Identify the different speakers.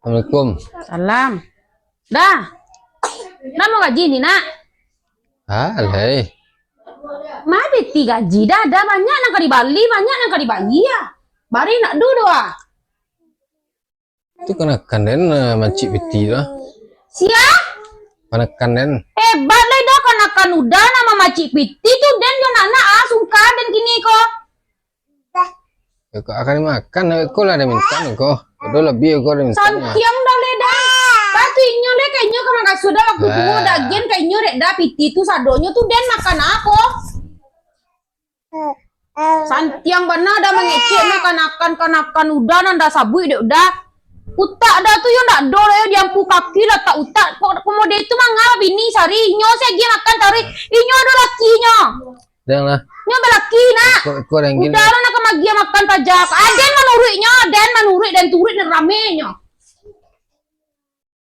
Speaker 1: Assalamualaikum.
Speaker 2: Salam. Dah. Dah mau gaji nih, Nak?
Speaker 1: Alay.
Speaker 2: Mah beti gaji dah ada banyak nang di Bali, banyak nang di Bali ya. Bari nak dulu ah.
Speaker 1: Itu kenakan den mancik piti lah.
Speaker 2: Sia?
Speaker 1: Kenakan den.
Speaker 2: Hebat lah dah kanakan udah nama macik piti tu den yo anak sungkan den kini kok.
Speaker 1: Kau akan makan, kau lah ada minta kau. Kau lebih kau ada minta.
Speaker 2: Santiang dah le dah. Batu inyo le kayaknya kau makan sudah waktu tu daging kayaknya dek dah piti tu sadonyo tu den makan apa? Santiang benar dah mengecek kanakan udah nanda sabui dek udah. Utak dah tu yo ndak do yo diampu kaki lah tak utak. Komode itu mangga bini sari inyo saya gi makan tari. Inyo ada lakinya.
Speaker 1: Janganlah.
Speaker 2: Nyo belaki nak.
Speaker 1: Kau yang gini.
Speaker 2: Udah lah nak magia makan pajak. Aden menurutnya, dan menurut dan turut dan ramenya.